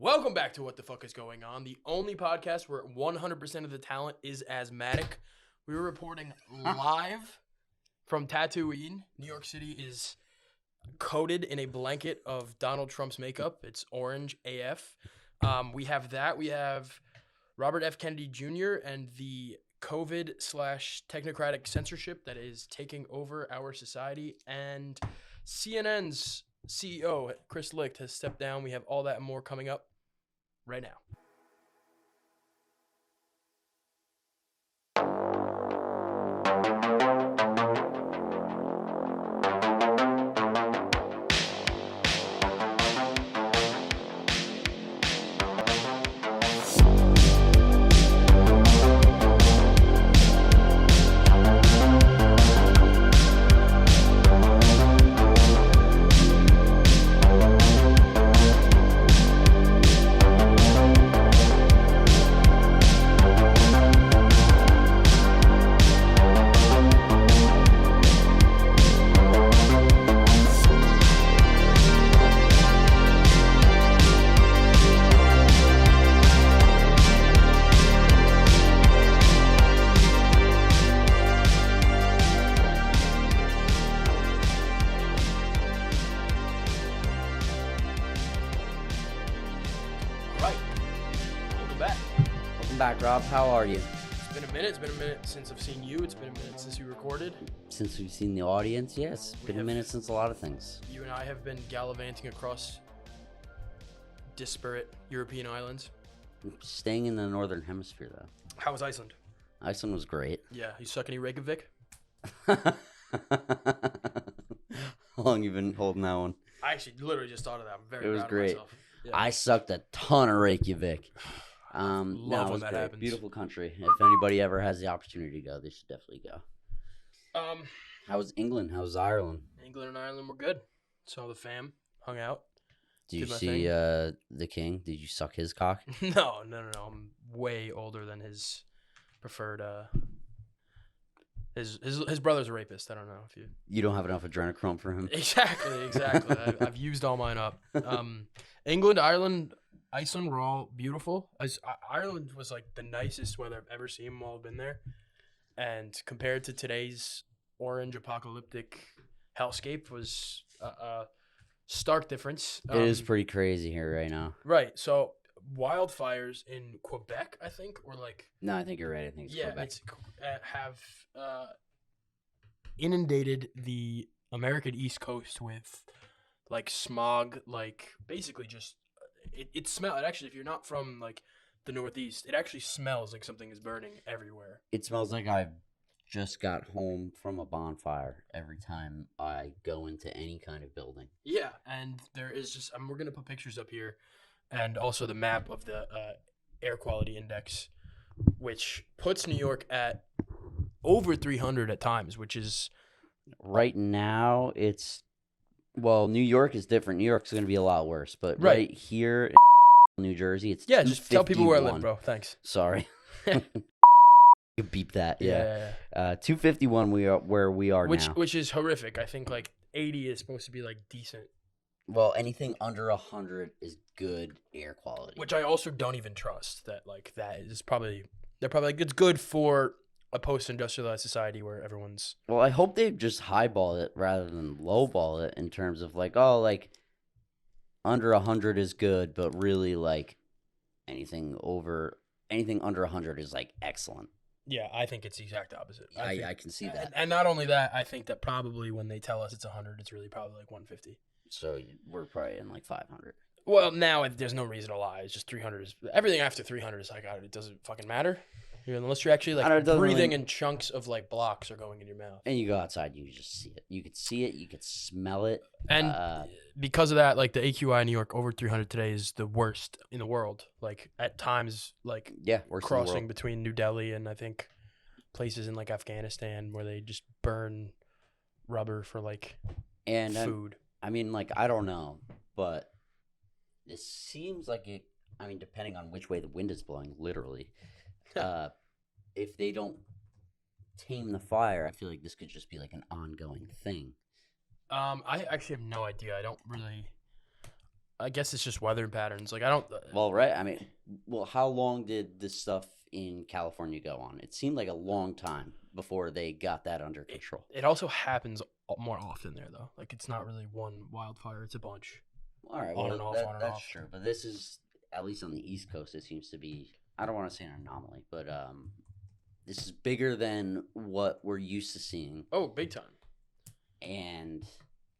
Welcome back to What the Fuck is Going On, the only podcast where 100% of the talent is asthmatic. We were reporting live from Tatooine. New York City is coated in a blanket of Donald Trump's makeup. It's orange AF. We have that. We have Robert F. Kennedy Jr. and the COVID/technocratic censorship that is taking over our society. And CNN's CEO, Chris Licht, has stepped down. We have all that and more coming up right now. Rob, how are you? It's been a minute. It's been a minute since I've seen you. It's been a minute since we recorded. Since we've seen the audience, yes. It's been a minute since a lot of things. You and I have been gallivanting across disparate European islands. Staying in the northern hemisphere, though. How was Iceland? Iceland was great. Yeah. You suck any Reykjavik? How long you been holding that one? I actually literally just thought of that. I'm very It was proud great. of myself. Yeah. I sucked a ton of Reykjavik. Love it when was that great. happens. Beautiful country. If anybody ever has the opportunity to go, they should definitely go. How was England? How was Ireland? England and Ireland were good. Saw the fam, hung out. Did you Did my see the king? Did you suck his cock? No. I'm way older than his preferred. His brother's a rapist. I don't know if you. You don't have enough adrenochrome for him. Exactly. I've used all mine up. England, Ireland, Iceland were all beautiful. Ireland was like the nicest weather I've ever seen while I've been there. And compared to today's orange apocalyptic hellscape was a stark difference. It is pretty crazy here right now. Right. So wildfires in Quebec, I think, or like. No, I think you're right. I think it's Quebec. Have inundated the American East Coast with like smog, like basically just. It smells. Actually, if you're not from like the Northeast, it actually smells like something is burning everywhere. It smells like I've just got home from a bonfire every time I go into any kind of building. Yeah, and there is just. We're gonna put pictures up here, and also the map of the air quality index, which puts New York at over 300 at times, which is right now it's. Well, New York is different. New York's going to be a lot worse, but right here in New Jersey, it's just tell people where I live, bro. Thanks. Sorry. You beep that. Yeah. 251 we are where we are now. Which is horrific. I think like 80 is supposed to be like decent. Well, anything under 100 is good air quality. Which I also don't even trust that like that is probably they're probably like it's good for a post-industrialized society where everyone's. Well, I hope they just highball it rather than lowball it in terms of like, oh, like under 100 is good, but really like anything under 100 is like excellent. Yeah, I think it's the exact opposite. I can see that. And not only that, I think that probably when they tell us it's 100, it's really probably like 150. So we're probably in like 500. Well, now there's no reason to lie. It's just 300 is everything after 300 is like it doesn't fucking matter. Unless you're actually like breathing and chunks of like blocks are going in your mouth. And you go outside, you just see it. You could see it, you could smell it. And because of that, like the AQI in New York over 300 today is the worst in the world. Like at times, like worst crossing between New Delhi and I think places in like Afghanistan where they just burn rubber for like food. I mean, like I don't know, but it seems like it. I mean, depending on which way the wind is blowing, literally. If they don't tame the fire, I feel like this could just be like an ongoing thing. I actually have no idea. I guess it's just weather patterns. Like I don't. Well, right. I mean, how long did this stuff in California go on? It seemed like a long time before they got that under control. It also happens more often there though. Like it's not really one wildfire; it's a bunch. All right, On and off, on and that's off. true. But this is, at least on the East Coast, it seems to be. I don't want to say an anomaly, but this is bigger than what we're used to seeing. Oh, big time. And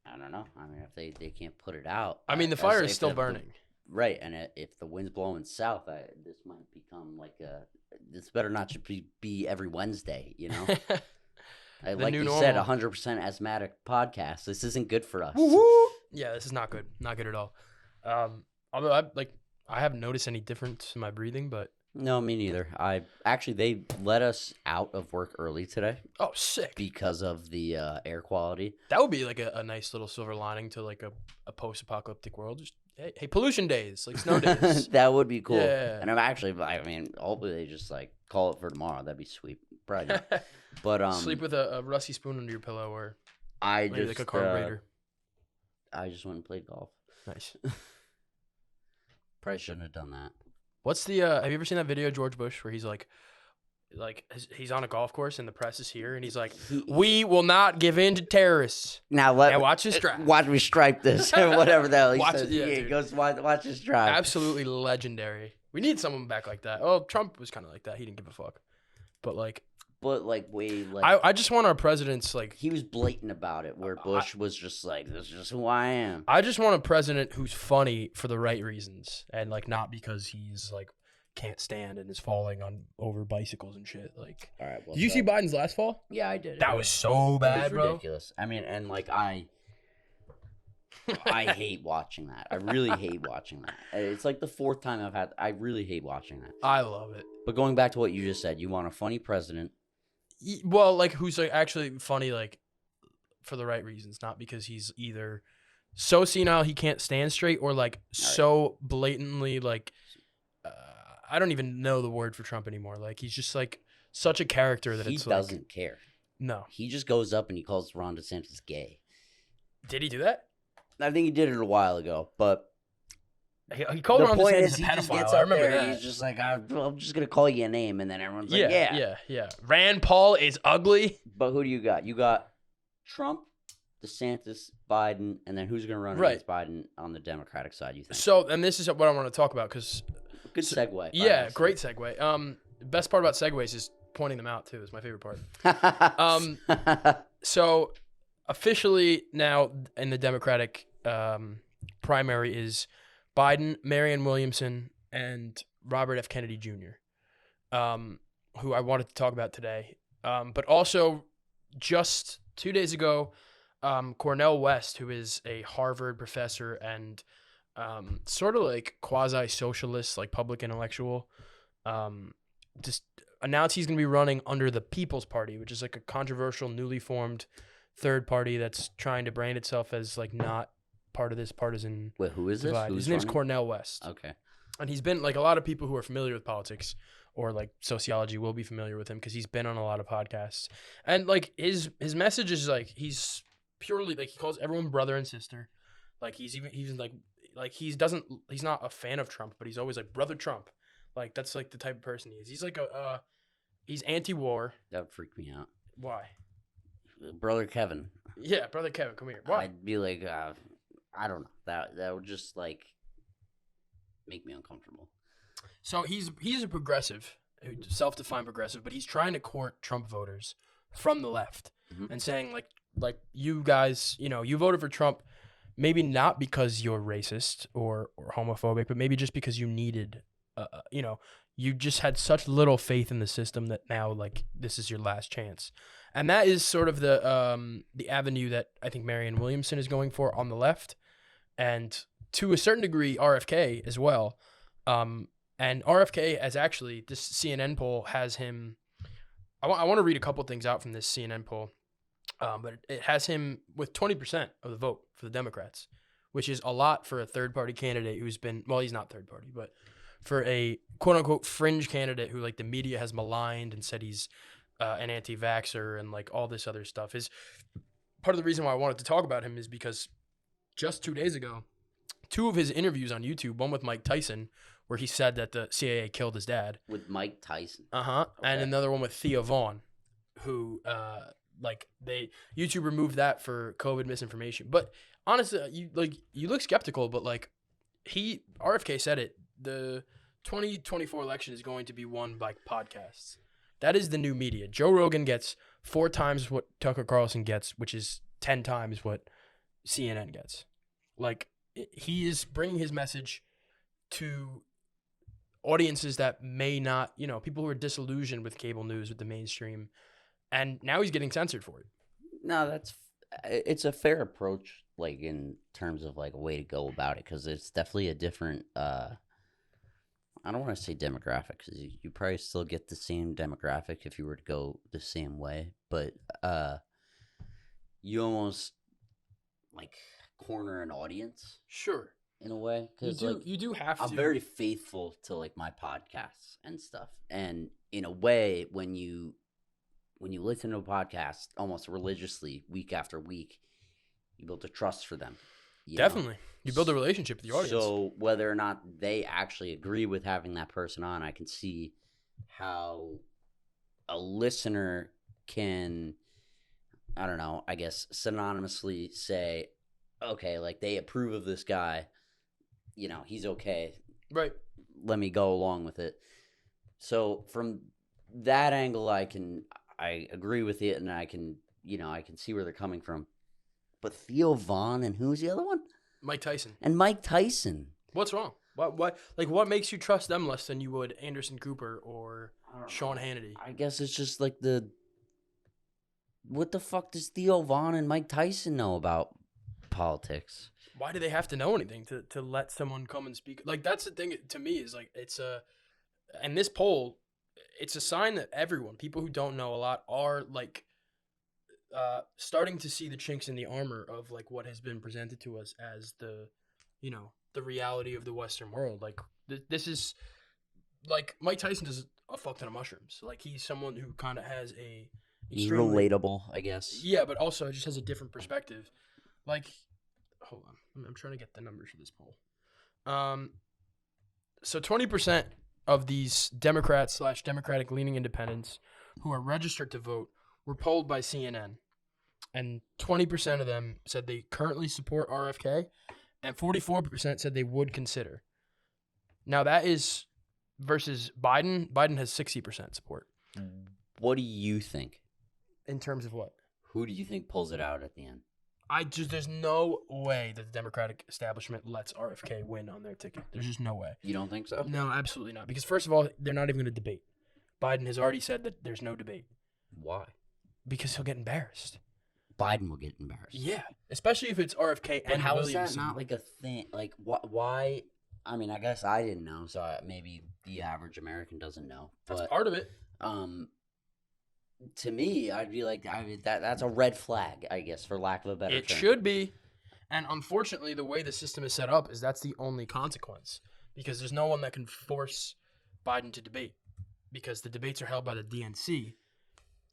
I don't know. I mean, if they can't put it out. I mean, the fire is still burning. Right, and if the wind's blowing south, this might become like this better not to be every Wednesday, you know? Like you said, 100% asthmatic podcast. This isn't good for us. Woo-hoo! Yeah, this is not good. Not good at all. Although I haven't noticed any difference in my breathing, but no, me neither. They let us out of work early today. Oh, sick! Because of the air quality. That would be like a nice little silver lining to like a post-apocalyptic world. Just hey, pollution days, like snow days. That would be cool. Yeah. And I mean, hopefully they just like call it for tomorrow. That'd be sweet. Probably not. But sleep with a rusty spoon under your pillow, or maybe like a carburetor. I just went and played golf. Nice. Probably shouldn't have done that. What's the? Have you ever seen that video of George Bush where he's like he's on a golf course and the press is here and he's like, "We will not give in to terrorists." Now watch this drive. Watch me stripe this or whatever the hell he Watch says. it, yeah, he goes, watch this drive. Absolutely legendary. We need someone back like that. Oh, Trump was kind of like that. He didn't give a fuck. But I just want our presidents like. He was blatant about it, where Bush was just like, "This is just who I am." I just want a president who's funny for the right reasons, and like not because he's like can't stand and is falling on over bicycles and shit. Like, all right. Well, did you see Biden's last fall? Yeah, I did. That was so bad, bro. Ridiculous. I mean, and like I hate watching that. I really hate watching that. It's like the fourth time I really hate watching that. I love it. But going back to what you just said, you want a funny president. Well, like who's like actually funny, like for the right reasons, not because he's either so senile he can't stand straight or like so blatantly like I don't even know the word for Trump anymore. Like he's just like such a character that he doesn't care. No, he just goes up and he calls Ron DeSantis gay. Did he do that? I think he did it a while ago, but he called Ron DeSantis a pedophile. I remember that. He's just like, I'm just gonna call you a name, and then everyone's like, yeah. Rand Paul is ugly. But who do you got? You got Trump, DeSantis, Biden, and then who's gonna run against Biden on the Democratic side? You think? So, and this is what I want to talk about because good segue. Yeah, great segue. The best part about segues is pointing them out too. Is my favorite part. So officially now in the Democratic primary is Biden, Marianne Williamson, and Robert F. Kennedy Jr., who I wanted to talk about today. But also, just 2 days ago, Cornel West, who is a Harvard professor and sort of like quasi-socialist, like public intellectual, just announced he's going to be running under the People's Party, which is like a controversial, newly formed third party that's trying to brand itself as like not part of this partisan. Wait, who is this? His name's Cornel West. Okay. And he's been like a lot of people who are familiar with politics or like sociology will be familiar with him because he's been on a lot of podcasts. And like his message is like he's purely like he calls everyone brother and sister. Like he's not a fan of Trump, but he's always like brother Trump. Like that's like the type of person he is. He's like he's anti-war. That would freak me out. Why? Brother Kevin. Yeah, brother Kevin, come here. Why? I'd be like, I don't know. That would just like make me uncomfortable. So he's a progressive, self-defined progressive, but he's trying to court Trump voters from the left and saying like you guys, you voted for Trump, maybe not because you're racist or homophobic, but maybe just because you needed, you just had such little faith in the system that now like this is your last chance. And that is sort of the avenue that I think Marianne Williamson is going for on the left, and to a certain degree RFK as well. And RFK has actually, this CNN poll has him. I want to read a couple things out from this CNN poll, but it has him with 20% of the vote for the Democrats, which is a lot for a third-party candidate who's been, well, he's not third-party, but for a quote-unquote fringe candidate who like the media has maligned and said he's an anti-vaxxer and like all this other stuff. Is part of the reason why I wanted to talk about him is because just 2 days ago, two of his interviews on YouTube, one with Mike Tyson, where he said that the CIA killed his dad. With Mike Tyson. Okay. And another one with Theo Vaughn, who YouTube removed that for COVID misinformation. But honestly, you look skeptical, but like RFK said it, the 2024 election is going to be won by podcasts. That is the new media. Joe Rogan gets 4 times what Tucker Carlson gets, which is 10 times what CNN gets. Like, he is bringing his message to audiences that may not, people who are disillusioned with cable news, with the mainstream, and now he's getting censored for it. No, it's a fair approach, like, in terms of, like, a way to go about it, because it's definitely a different, I don't want to say demographic, because you probably still get the same demographic if you were to go the same way, but you almost, like, corner an audience. Sure. In a way. You do have to. I'm very faithful to, like, my podcasts and stuff. And in a way, when you listen to a podcast almost religiously week after week, you build a trust for them. Definitely. You build a relationship with the audience. So whether or not they actually agree with having that person on, I can see how a listener can, I don't know, I guess synonymously say, okay, like, they approve of this guy, he's okay. Right. Let me go along with it. So from that angle, I agree with it, and I can see where they're coming from. But Theo Vaughn and who's the other one? Mike Tyson. And Mike Tyson. What's wrong? What makes you trust them less than you would Anderson Cooper or Sean Hannity? I guess it's just like what the fuck does Theo Vaughn and Mike Tyson know about politics? Why do they have to know anything to let someone come and speak? Like, that's the thing to me, is like, and this poll, it's a sign that people who don't know a lot are like starting to see the chinks in the armor of like what has been presented to us as the reality of the Western world. Like, this is like Mike Tyson does a fuck ton of mushrooms. Like, he's someone who kind of has he's relatable, I guess. Yeah, but also just has a different perspective. Like, hold on, I'm trying to get the numbers for this poll. So 20% of these Democratic leaning independents who are registered to vote were polled by CNN, and 20% of them said they currently support RFK, and 44% said they would consider. Now, that is versus Biden. Biden has 60% support. What do you think? In terms of what? Who do you think pulls it out at the end? There's no way that the Democratic establishment lets RFK win on their ticket. There's just no way. You don't think so? No, absolutely not. Because first of all, they're not even going to debate. Biden has already said that there's no debate. Why? Because he'll get embarrassed. Biden will get embarrassed. Yeah, especially if it's RFK and how Williamson. is that not like a thing? Like, why? I mean, I guess I didn't know, so maybe the average American doesn't know. But, that's part of it. To me, I'd be like, that's a red flag, I guess, for lack of a better term. It should be. And unfortunately, the way the system is set up is that's the only consequence. Because there's no one that can force Biden to debate. Because the debates are held by the DNC,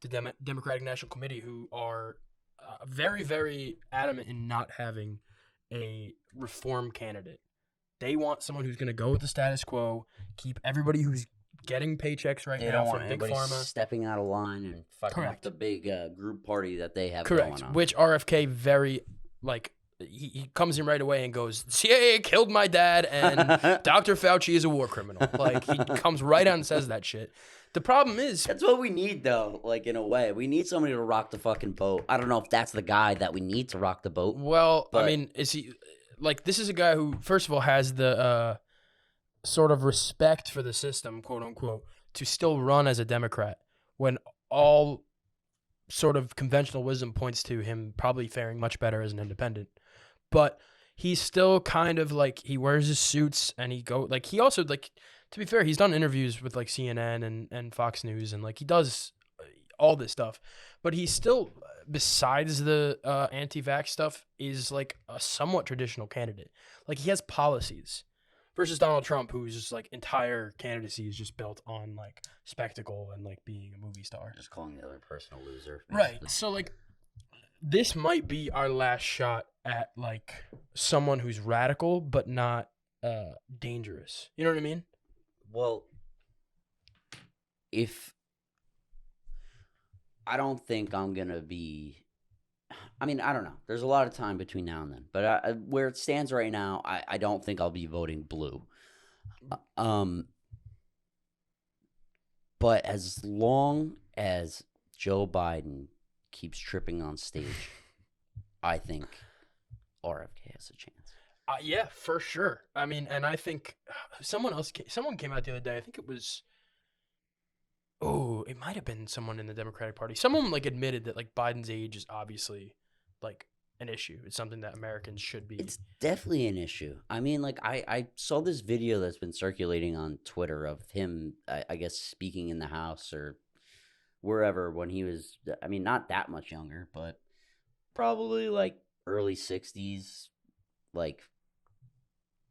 the Democratic National Committee, who are very, very adamant in not having a reform candidate. They want someone who's going to go with the status quo, keep everybody who's getting paychecks right now from Big Pharma stepping out of line and fucking up the big group party that they have going on. Which RFK very, like, he comes in right away and goes, CIA killed my dad and Dr. Fauci is a war criminal. Like, he comes right out and says that shit. The problem is... That's what we need, though, like, in a way. We need somebody to rock the fucking boat. I don't know if that's the guy that we need to rock the boat. Well, I mean, is he... Like, this is a guy who, first of all, has the sort of respect for the system, quote unquote, to still run as a Democrat when all sort of conventional wisdom points to him probably faring much better as an independent. But he's still kind of like, he wears his suits and he also, like, to be fair, he's done interviews with like CNN and Fox News and like he does all this stuff. But he's still, besides the anti-vax stuff, is like a somewhat traditional candidate. Like, he has policies versus Donald Trump, whose just like entire candidacy is just built on like spectacle and like being a movie star. Just calling the other person a loser. Basically. Right. So like this might be our last shot at like someone who's radical but not dangerous. You know what I mean? Well, if I don't think I'm gonna be. I mean, I don't know. There's a lot of time between now and then, but where it stands right now, I don't think I'll be voting blue. But as long as Joe Biden keeps tripping on stage, I think RFK has a chance. Yeah, for sure. I mean, and I think someone came out the other day. I think it was. Oh, it might have been someone in the Democratic Party. Someone like admitted that like Biden's age is obviously like an issue. It's something that Americans should be. It's definitely an issue. I mean, like I saw this video that's been circulating on Twitter of him, I guess, speaking in the House or wherever when he was, I mean, not that much younger, but probably like early 60s. Like,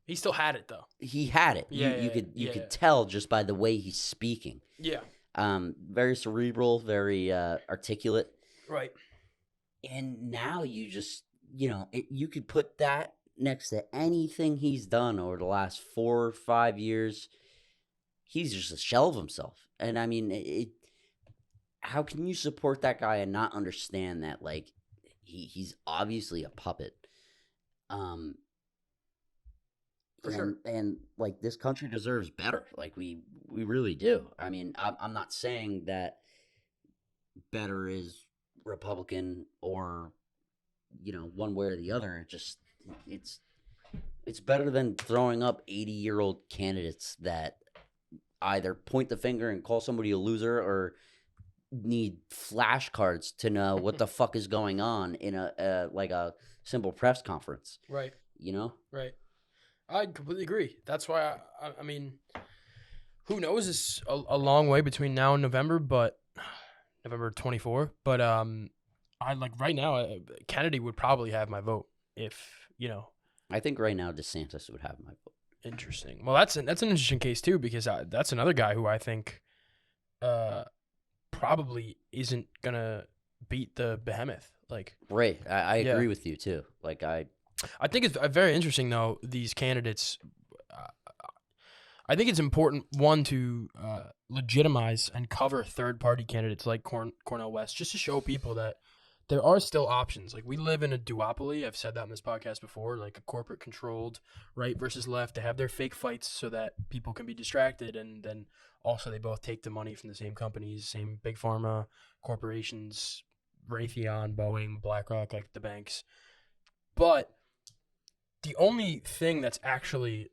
He still had it though. he had it. You could tell just by the way he's speaking. Yeah. Very cerebral, very articulate. Right. And now you just, you could put that next to anything he's done over the last 4 or 5 years. He's just a shell of himself. And I mean, how can you support that guy and not understand that, like, he's obviously a puppet? For sure. And like, this country deserves better. Like, we really do. I mean, I'm not saying that better is Republican or, one way or the other. It's better than throwing up 80-year-old candidates that either point the finger and call somebody a loser or need flashcards to know what the fuck is going on in a simple press conference. Right. Right. I completely agree. That's why I mean, who knows? It's a long way between now and November, but November 24. But I like right now, Kennedy would probably have my vote if I think right now DeSantis would have my vote. Interesting. Well, that's an interesting case too, because that's another guy who I think probably isn't gonna beat the behemoth. Like, right. I agree with you too. Like, I think it's very interesting, though, these candidates. I think it's important, one, to legitimize and cover third-party candidates like Cornel West, just to show people that there are still options. Like, we live in a duopoly. I've said that in this podcast before, like a corporate-controlled right versus left. They have their fake fights so that people can be distracted, and then also they both take the money from the same companies, same big pharma corporations, Raytheon, Boeing, BlackRock, like the banks. But the only thing that's actually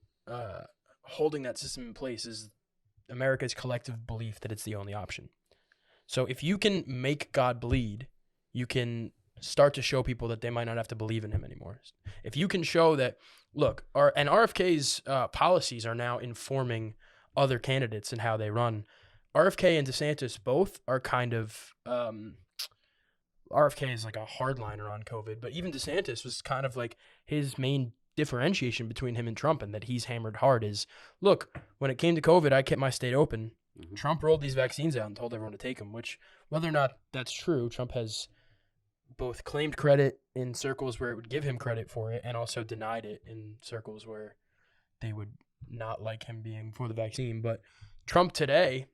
holding that system in place is America's collective belief that it's the only option. So if you can make God bleed, you can start to show people that they might not have to believe in him anymore. If you can show that, look, and RFK's policies are now informing other candidates and how they run. RFK and DeSantis both are kind of RFK is like a hardliner on COVID, but even DeSantis was kind of like his main differentiation between him and Trump, and that he's hammered hard is, look, when it came to COVID, I kept my state open. Mm-hmm. Trump rolled these vaccines out and told everyone to take them, which, whether or not that's true, Trump has both claimed credit in circles where it would give him credit for it and also denied it in circles where they would not like him being for the vaccine. But Trump today,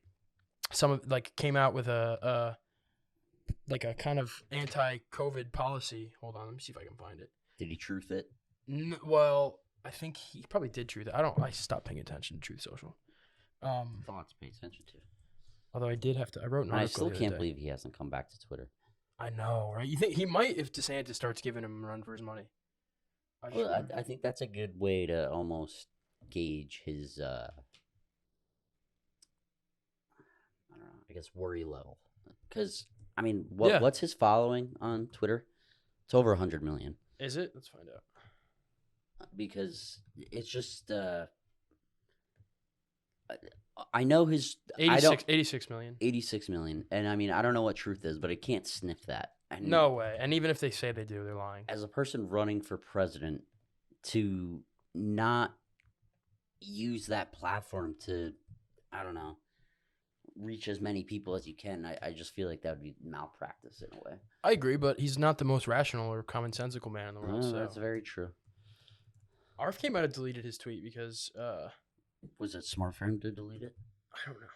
came out with a kind of anti-COVID policy. Hold on, let me see if I can find it. Did he truth it? Well, I think he probably did truth it. I stopped paying attention to Truth Social. Thoughts pay attention to. Although I did have to. I wrote an article. I still can't believe he hasn't come back to Twitter. I know, right? You think he might if DeSantis starts giving him a run for his money? I think that's a good way to almost gauge his, I don't know, I guess worry level. Because, I mean, what's his following on Twitter? It's over 100 million. Is it? Let's find out. Because it's just, I know his 86 million. 86 million. And I mean, I don't know what truth is, but it can't sniff that. And no way. And even if they say they do, they're lying. As a person running for president, to not use that platform to, I don't know, reach as many people as you can. I just feel like that would be malpractice in a way. I agree, but he's not the most rational or commonsensical man in the world. So That's very true. RFK might have deleted his tweet because Was it smart for him to delete it? I don't know.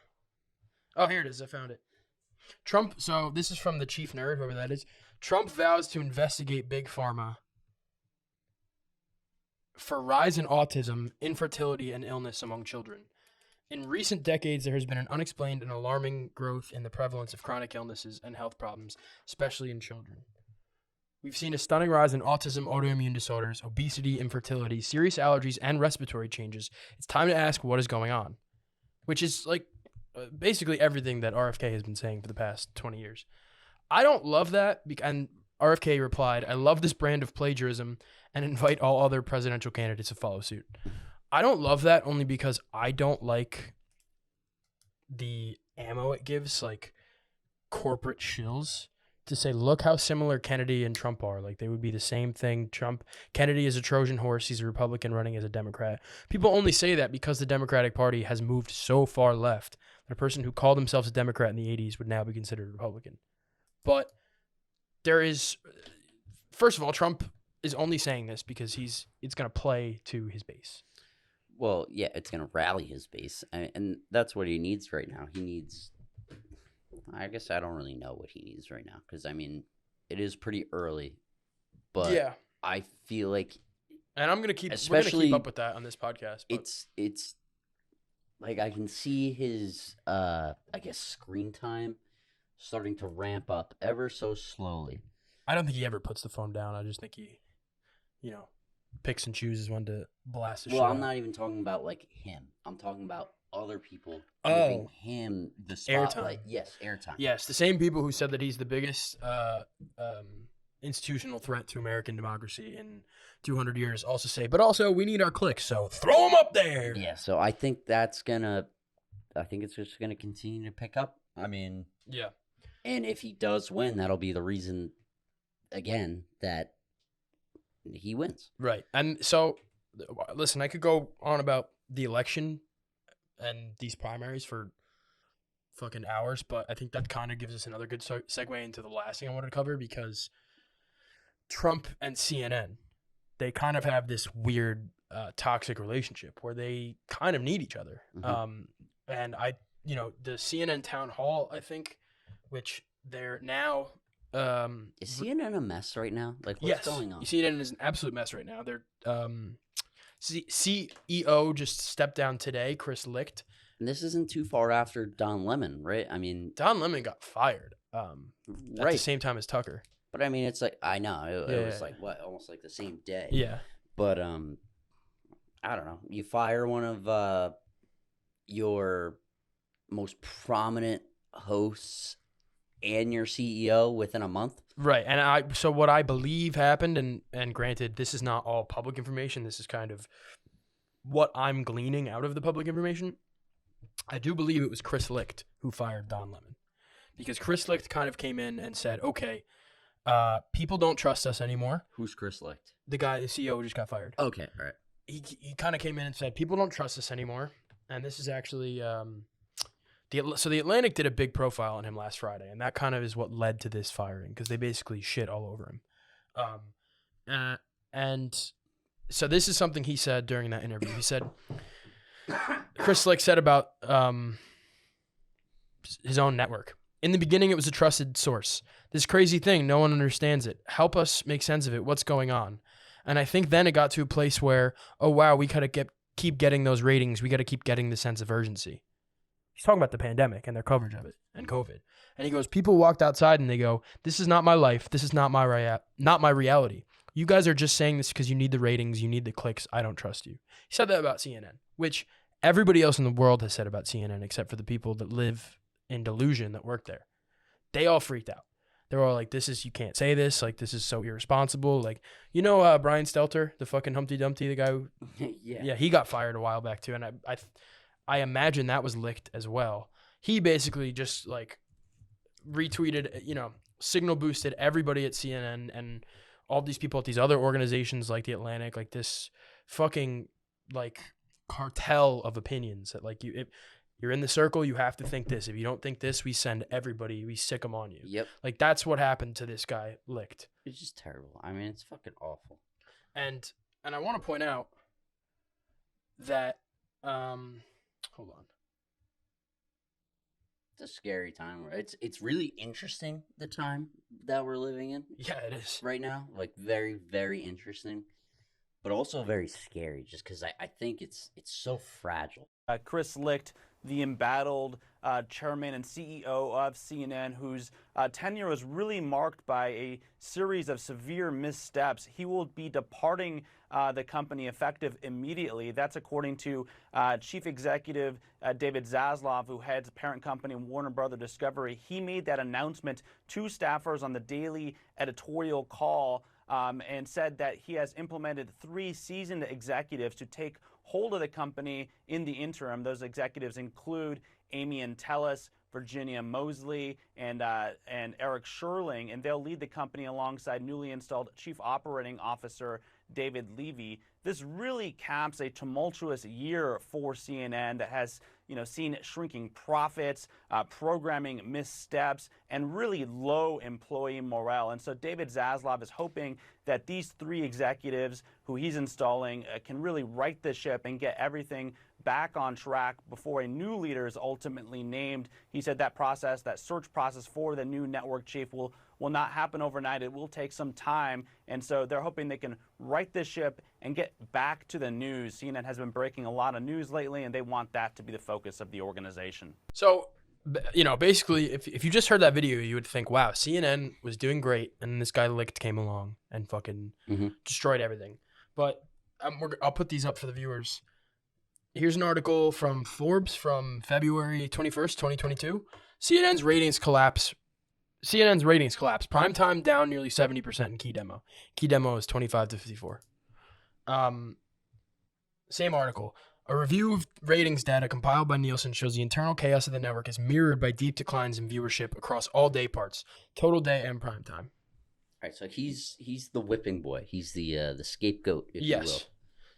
Oh, here it is. I found it. Trump. So this is from the chief nerd, whoever that is. Trump vows to investigate Big Pharma for rise in autism, infertility, and illness among children. In recent decades, there has been an unexplained and alarming growth in the prevalence of chronic illnesses and health problems, especially in children. We've seen a stunning rise in autism, autoimmune disorders, obesity, infertility, serious allergies, and respiratory changes. It's time to ask what is going on, which is like basically everything that RFK has been saying for the past 20 years. I don't love that, and RFK replied, "I love this brand of plagiarism and invite all other presidential candidates to follow suit." I don't love that only because I don't like the ammo it gives, like, corporate shills to say, look how similar Kennedy and Trump are. Like, they would be the same thing. Kennedy is a Trojan horse. He's a Republican running as a Democrat. People only say that because the Democratic Party has moved so far left that a person who called themselves a Democrat in the 80s would now be considered a Republican. But there is, first of all, Trump is only saying this because it's going to play to his base. Well, yeah, it's going to rally his base. And that's what he needs right now. He needs, I guess I don't really know what he needs right now. Because, I mean, it is pretty early. But yeah. I feel like, and we're going to keep up with that on this podcast. But it's like I can see his, I guess, screen time starting to ramp up ever so slowly. I don't think he ever puts the phone down. I just think he, picks and chooses when to blast the shit. Well, I'm not even talking about, like, him. I'm talking about other people giving him the spotlight. Yes, airtime. Yes, the same people who said that he's the biggest institutional threat to American democracy in 200 years also say, but also we need our clicks, so throw them up there. Yeah, so I think it's just going to continue to pick up. I mean, yeah. And if he does win, that'll be the reason, again, that he wins. Right. And so, listen, I could go on about the election and these primaries for fucking hours, but I think that kind of gives us another good segue into the last thing I wanted to cover, because Trump and CNN, they kind of have this weird toxic relationship where they kind of need each other. Mm-hmm. And the CNN town hall, I think, which they're now... is CNN a mess right now? Like, what's going on? CNN is an absolute mess right now. Their CEO just stepped down today, Chris Licht. And this isn't too far after Don Lemon, right? I mean, Don Lemon got fired at the same time as Tucker. But I mean, it's like, I know it was like almost like the same day. Yeah. But I don't know. You fire one of your most prominent hosts and your CEO within a month. Right. And so what I believe happened, and granted, this is not all public information. This is kind of what I'm gleaning out of the public information. I do believe it was Chris Licht who fired Don Lemon, because Chris Licht kind of came in and said, okay, people don't trust us anymore. Who's Chris Licht? The CEO who just got fired. Okay. All right. He kind of came in and said, people don't trust us anymore. And this is actually, so the Atlantic did a big profile on him last Friday, and that kind of is what led to this firing, because they basically shit all over him. And so this is something he said during that interview. He said, Chris Licht said about his own network. In the beginning, it was a trusted source. This crazy thing, no one understands it. Help us make sense of it. What's going on? And I think then it got to a place where, oh, wow, we got to keep getting those ratings. We got to keep getting the sense of urgency. He's talking about the pandemic and their coverage of it and COVID. And he goes, people walked outside and they go, this is not my life. This is not my reality. You guys are just saying this because you need the ratings. You need the clicks. I don't trust you. He said that about CNN, which everybody else in the world has said about CNN, except for the people that live in delusion that work there. They all freaked out. They're all like, you can't say this. Like, this is so irresponsible. Like, Brian Stelter, the fucking Humpty Dumpty, the guy who, yeah, he got fired a while back too. And I imagine that was Licht as well. He basically just like retweeted, signal boosted everybody at CNN and all these people at these other organizations like the Atlantic, like this fucking like cartel of opinions that like You're in the circle. You have to think this. If you don't think this, we send everybody. We sick them on you. Yep. Like, that's what happened to this guy, Licht. It's just terrible. I mean, it's fucking awful. And I want to point out that, hold on. It's a scary time. It's really interesting, the time that we're living in. Yeah, it is. Right now. Like, very, very interesting. But also very scary, just because I think it's so fragile. Chris Licht, the embattled chairman and CEO of CNN, whose tenure was really marked by a series of severe missteps. He will be departing the company effective immediately. That's according to Chief Executive David Zaslav, who heads parent company Warner Brother Discovery. He made that announcement to staffers on the daily editorial call and said that he has implemented 3 seasoned executives to take hold of the company in the interim. Those executives include Amy Entellus, Virginia Mosley, and Eric Sherling, and they'll lead the company alongside newly installed Chief Operating Officer David Levy. This really caps a tumultuous year for CNN that has, seen shrinking profits, programming missteps, and really low employee morale. And so David Zaslav is hoping that these 3 executives who he's installing can really right the ship and get everything back on track before a new leader is ultimately named. He said that search process for the new network chief will not happen overnight. It will take some time. And so they're hoping they can right the ship and get back to the news. CNN has been breaking a lot of news lately, and they want that to be the focus of the organization. So, basically, if you just heard that video, you would think, wow, CNN was doing great, and this guy Licht came along and fucking destroyed everything. But I'll put these up for the viewers. Here's an article from Forbes from February 21st, 2022. CNN's ratings collapse. Primetime down nearly 70% in key demo. Key demo is 25 to 54. Same article. A review of ratings data compiled by Nielsen shows the internal chaos of the network is mirrored by deep declines in viewership across all day parts, total day and primetime. All right, so he's the whipping boy. He's the scapegoat, if you will.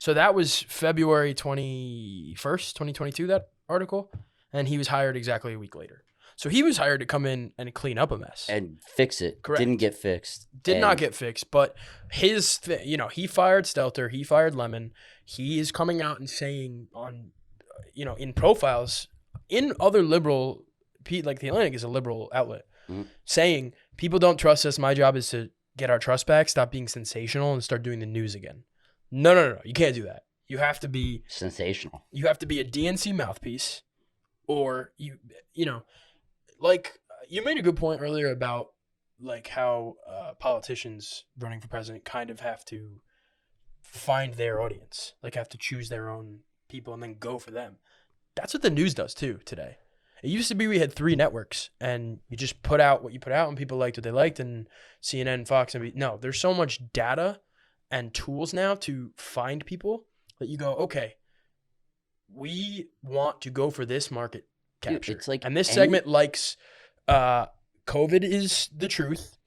So that was February 21st, 2022, that article, and he was hired exactly a week later. So he was hired to come in and clean up a mess. And fix it. Correct. Didn't get fixed. Did not get fixed, but his he fired Stelter, he fired Lemon. He is coming out and saying on, in profiles, in other liberal, like The Atlantic is a liberal outlet, saying, people don't trust us. My job is to get our trust back, stop being sensational, and start doing the news again. No. You can't do that. You have to be sensational. You have to be a DNC mouthpiece, or like you made a good point earlier about like how politicians running for president kind of have to find their audience, like have to choose their own people and then go for them. That's what the news does too today. It used to be we had 3 networks and you just put out what you put out and people liked what they liked, and CNN, Fox, and no, there's so much data and tools now to find people that you go, okay, we want to go for this market capture. Dude, it's like, and this segment likes COVID is the truth.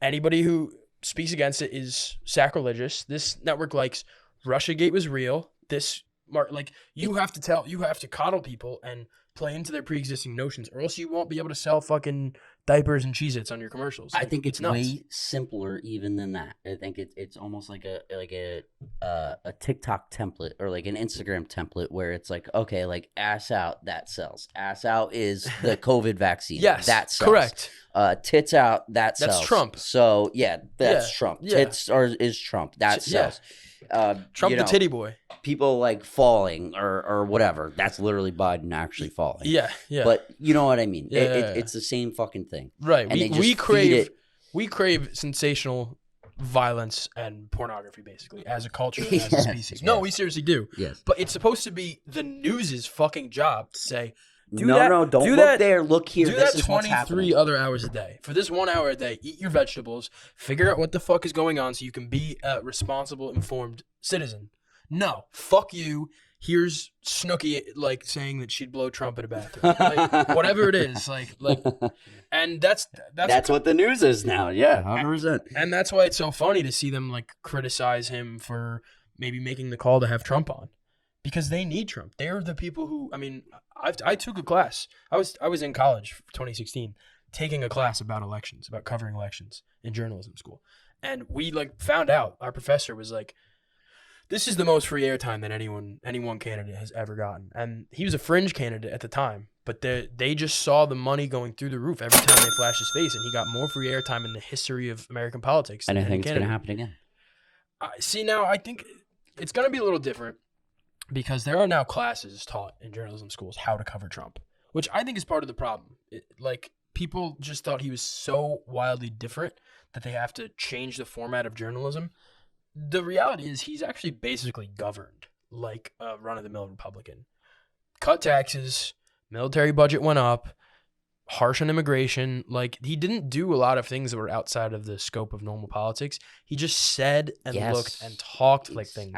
Anybody who speaks against it is sacrilegious. This network likes Russiagate was real. This you have to coddle people and play into their pre-existing notions, or else you won't be able to sell fucking diapers and Cheez-Its on your commercials. I think it's way simpler even than that. I think it's almost like a TikTok template or like an Instagram template where it's like, okay, like ass out, that sells. Ass out is the COVID vaccine. Yes, that sells. Correct. Tits out, that sells. That's Trump. So that's Trump. Yeah. Tits is Trump. That sells. Trump the titty boy. People like falling or whatever. That's literally Biden actually falling. Yeah. But you know what I mean. Yeah. It's the same fucking thing. Right. And we crave sensational violence and pornography basically as a culture, and as a species. Yes. No, we seriously do. Yes. But it's supposed to be the news's fucking job to say, don't look there, look here. Do this that is what's 23 happening. other hours a day. For this 1 hour a day, eat your vegetables, figure out what the fuck is going on so you can be a responsible, informed citizen. No, fuck you. Here's Snooki like saying that she'd blow Trump in a bathroom. Like, whatever it is, like, and that's what the news is now. Yeah, 100%. And that's why it's so funny to see them like criticize him for maybe making the call to have Trump on. because they need Trump. They're the people who, I mean, I took a class. I was in college for 2016 taking a class about elections, about covering elections in journalism school. And we like found out, our professor was like, this is the most free airtime that any one candidate has ever gotten. And he was a fringe candidate at the time, but they just saw the money going through the roof every time they flashed his face, and he got more free airtime in the history of American politics. And I than think it's any going to candidate. happen again. See, now I think it's going to be a little different because there are now classes taught in journalism schools how to cover Trump, which I think is part of the problem. Like, people just thought he was so wildly different that they have to change the format of journalism. The reality is he's actually basically governed like a run-of-the-mill Republican. Cut taxes, military budget went up, harsh on immigration. Like, he didn't do a lot of things that were outside of the scope of normal politics. He just said and looked and talked like things.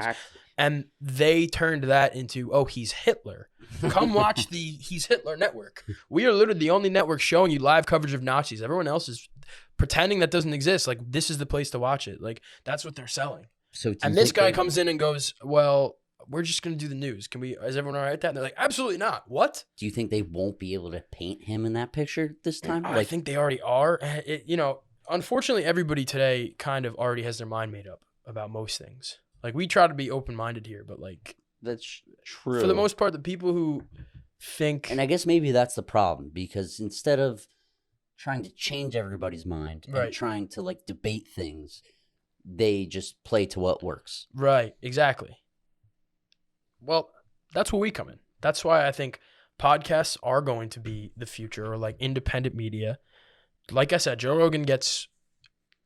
And they turned that into, oh, he's Hitler. Come watch the He's Hitler network. We are literally the only network showing you live coverage of Nazis. Everyone else is pretending that doesn't exist. Like, this is the place to watch it. Like, that's what they're selling. So and this guy comes in and goes, well, we're just going to do the news. Is everyone all right with that? And they're like, absolutely not. What? Do you think they won't be able to paint him in that picture this time? I think they already are. Unfortunately, everybody today kind of already has their mind made up about most things. Like, we try to be open-minded here, but like, that's true. For the most part, the people who think, and I guess maybe that's the problem, because instead of trying to change everybody's mind and trying to like debate things, they just play to what works. Right, exactly. Well, that's where we come in. That's why I think podcasts are going to be the future, or like independent media. Like I said, Joe Rogan gets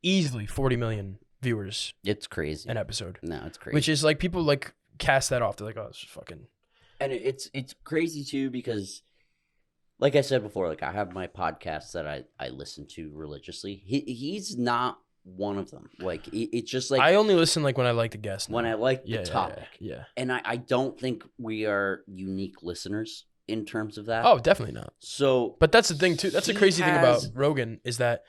easily 40 million viewers. It's crazy. An episode. No, it's crazy. Which is like, people like cast that off. They're like, oh, it's fucking. And it's crazy too, because like I said before, like I have my podcasts that I listen to religiously. He's not one of them. Like it's just like, I only listen like when I like the guest. When I like the topic. Yeah. And I don't think we are unique listeners in terms of that. Oh, definitely not. So, but that's the thing too. That's the crazy thing about Rogan, is that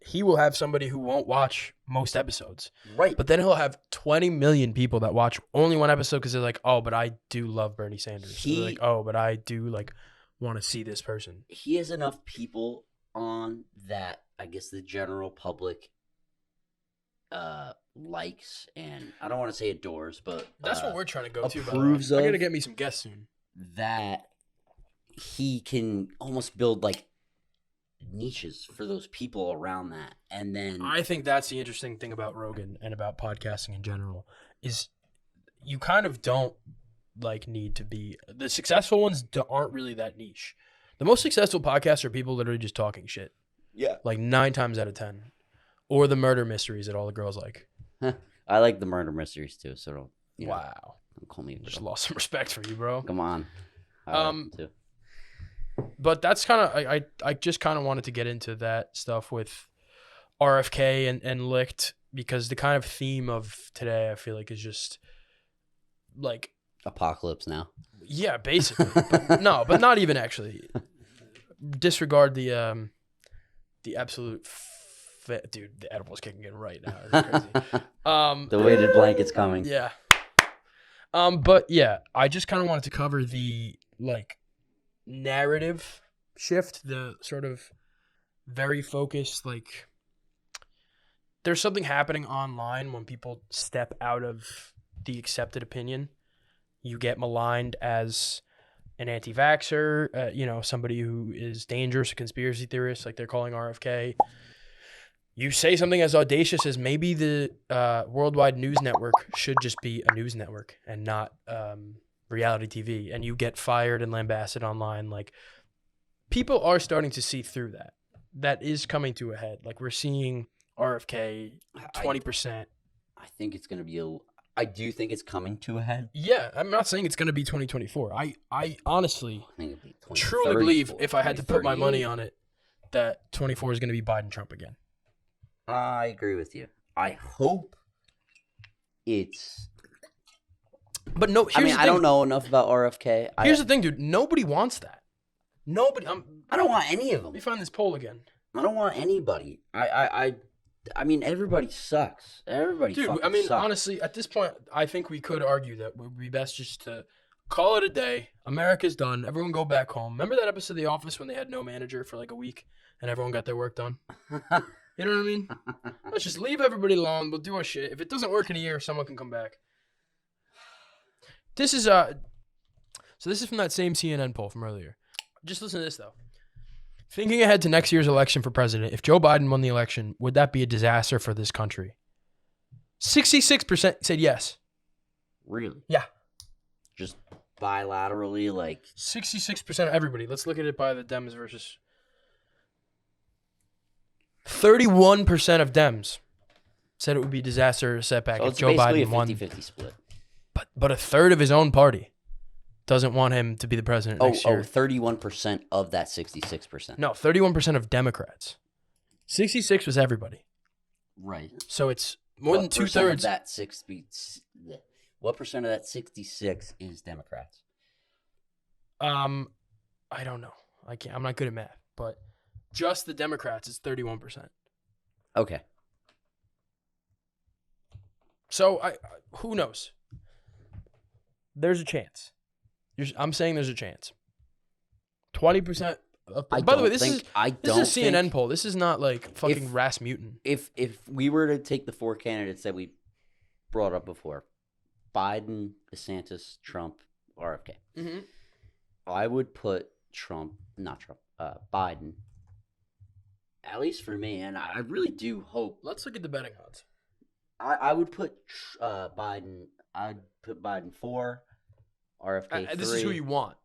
he will have somebody who won't watch most episodes. Right. But then he'll have 20 million people that watch only one episode because they're like, oh, but I do love Bernie Sanders. They're like, oh, but I do like want to see this person. He has enough people on that, I guess, the general public likes, and I don't want to say adores, but that's what we're trying to go to. Approves of. I gotta get me some guests soon. That he can almost build like niches for those people around that. And then I think that's the interesting thing about Rogan and about podcasting in general, is you kind of don't like need to be, the successful ones aren't really that niche. The most successful podcasts are people literally just talking shit. Yeah. Like 9 times out of 10. Or the murder mysteries that all the girls like. I like the murder mysteries too, so don't, wow. Don't call me. Just lost some respect for you, bro. Come on. But that's kind of, I just kind of wanted to get into that stuff with RFK and Licht, because the kind of theme of today, I feel like, is just like apocalypse now. Yeah, basically. But not even actually. Disregard the absolute dude. The edible's kicking in right now. It's crazy. The weighted blanket's coming. Yeah. But yeah, I just kind of wanted to cover the like narrative shift, the sort of very focused, like, there's something happening online when people step out of the accepted opinion. You get maligned as an anti-vaxxer, somebody who is dangerous, a conspiracy theorist, like they're calling RFK. You say something as audacious as maybe the Worldwide News Network should just be a news network and not reality TV, and you get fired and lambasted online. Like, people are starting to see through that. That is coming to a head. Like, we're seeing RFK 20%. I think it's going to be I do think it's coming to a head. Yeah, I'm not saying it's going to be 2024. I honestly truly believe, if I had to put my money on it, that 24 is going to be Biden-Trump again. I agree with you. I hope it's... But no, I don't know enough about RFK. Here's the thing, dude. Nobody wants that. Nobody. I don't want any of them. Let me find this poll again. I don't want anybody. I mean, everybody sucks. Everybody dude, sucks. Honestly, at this point, I think we could argue that it would be best just to Call it a day. America's done. Everyone go back home. Remember that episode of The Office when they had no manager for like a week and everyone got their work done? You know what I mean? Let's just leave everybody alone. We'll do our shit. If it doesn't work in a year, someone can come back. This is so this is from that same CNN poll from earlier. Just listen to this though. Thinking ahead to next year's election for president, if Joe Biden won the election, would that be a disaster for this country? 66% said yes. Really? Yeah. Just bilaterally, like 66% of everybody. Let's look at it by the Dems versus 31% of Dems said it would be a disaster or setback so if it's Joe basically Biden a won. 50-50 split. But a third of his own party doesn't want him to be the president next year. 31% of that 66%. No, 31% of Democrats. 66 was everybody. Right. So it's more than percent of 2/3. that what percent of that 66 is Democrats? I don't know. I'm not good at math, but just the Democrats is 31%. Okay. So who knows? There's a chance. I'm saying there's a chance. 20%. By the way, this is a CNN poll. This is not like fucking Rasmussen. If we were to take the four candidates that we brought up before, Biden, DeSantis, Trump, RFK, Mm-hmm. I would put Biden, at least for me, and I really do hope. Let's look at the betting odds. I would put Biden. I'd put Biden 4, RFK 3. This is who you want.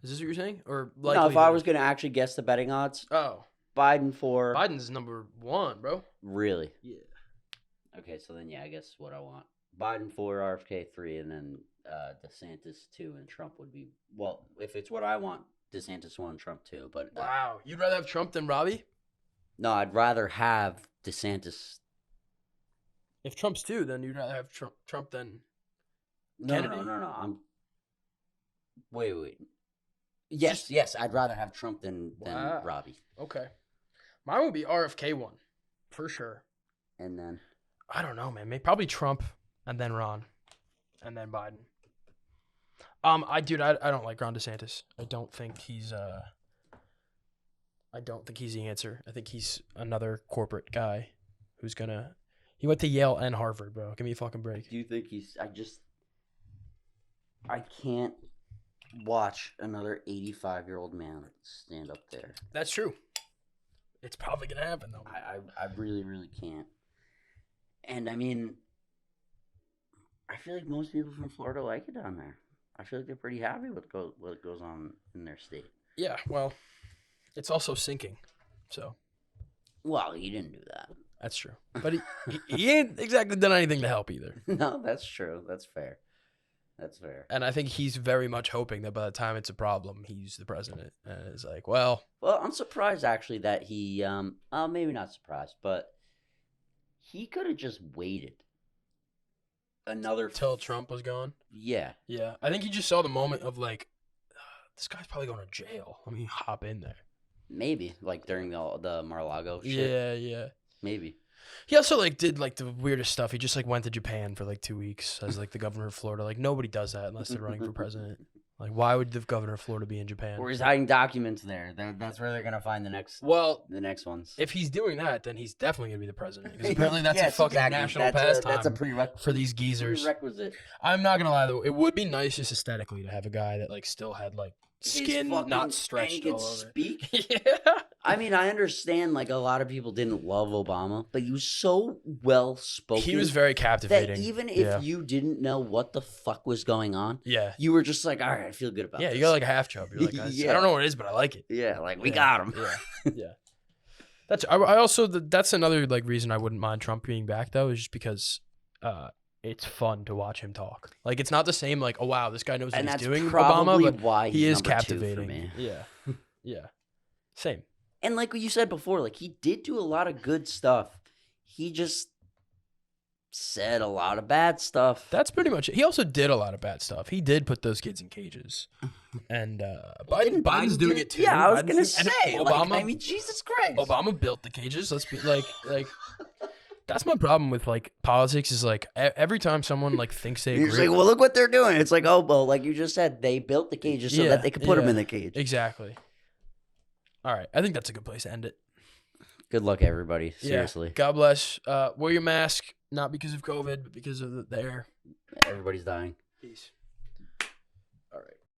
Is this what you're saying? Or No, if I was going to actually guess the betting odds, Biden 4. Biden's number 1, bro. Really? Yeah. Okay, so then I guess what I want. Biden 4, RFK 3, and then DeSantis 2, and Trump would be, well, if it's what I want, DeSantis 1, Trump 2. But wow, you'd rather have Trump than Robbie? No, I'd rather have DeSantis. If Trump's 2, then you'd rather have Trump than Kennedy? No. Wait. Yes, I'd rather have Trump than Robbie. Okay. Mine would be RFK 1, for sure. And then? I don't know, man. Maybe probably Trump, and then Ron, and then Biden. I don't like Ron DeSantis. I don't think he's the answer. I think he's another corporate guy who's gonna. He went to Yale and Harvard, bro. Give me a fucking break. Do you think he's? I can't watch another 85-year-old man stand up there. That's true. It's probably gonna happen though. I really, really can't. And I mean, I feel like most people from Florida like it down there. I feel like they're pretty happy with what goes on in their state. Yeah, well, it's also sinking, so. Well, he didn't do that. That's true. But he ain't exactly done anything to help either. No, that's true. That's fair. And I think he's very much hoping that by the time it's a problem, he's the president. And it's like, well. Well, I'm surprised, actually, that he, maybe not surprised, but he could have just waited till Trump was gone? Yeah. Yeah. I think he just saw the moment of like, this guy's probably going to jail. Let me hop in there. Maybe. Like during the Mar-a-Lago shit. Yeah. Maybe. He also like did like the weirdest stuff. He just like went to Japan for like 2 weeks as like the governor of Florida. Like nobody does that unless they're running for president. Like why would the governor of Florida be in Japan? Or he's hiding documents there. That's where they're gonna find the next ones. If he's doing that, then he's definitely gonna be the president. Because apparently that's a fucking national pastime. That's a prerequisite for these geezers. Prerequisite. I'm not gonna lie though, it would be nice just aesthetically to have a guy that like still had like skin not stretched and he all could over. Speak. Yeah. I mean, I understand like a lot of people didn't love Obama, but he was so well spoken. He was very captivating. That even if you didn't know what the fuck was going on, you were just like, all right, I feel good about this. Yeah, you got like a half chub. You're like, I don't know what it is, but I like it. Yeah, like we got him. Yeah. I also that's another like reason I wouldn't mind Trump being back though, is just because it's fun to watch him talk. Like it's not the same like, oh wow, this guy knows what he's doing, Obama, but why he is number 2 captivating. for me. Yeah. Same. And like what you said before, like he did do a lot of good stuff. He just said a lot of bad stuff. That's pretty much it. He also did a lot of bad stuff. He did put those kids in cages. And Biden's doing it too. Yeah, I was going to say. Obama, like, I mean, Jesus Christ. Obama built the cages. Let's be like That's my problem with like politics is like every time someone like thinks they You're agree. like, well, look what they're doing. It's like, oh, well, like you just said, they built the cages so that they could put them in the cage. Exactly. All right, I think that's a good place to end it. Good luck, everybody. Seriously. Yeah. God bless. Wear your mask, not because of COVID, but because of the air. Everybody's dying. Peace.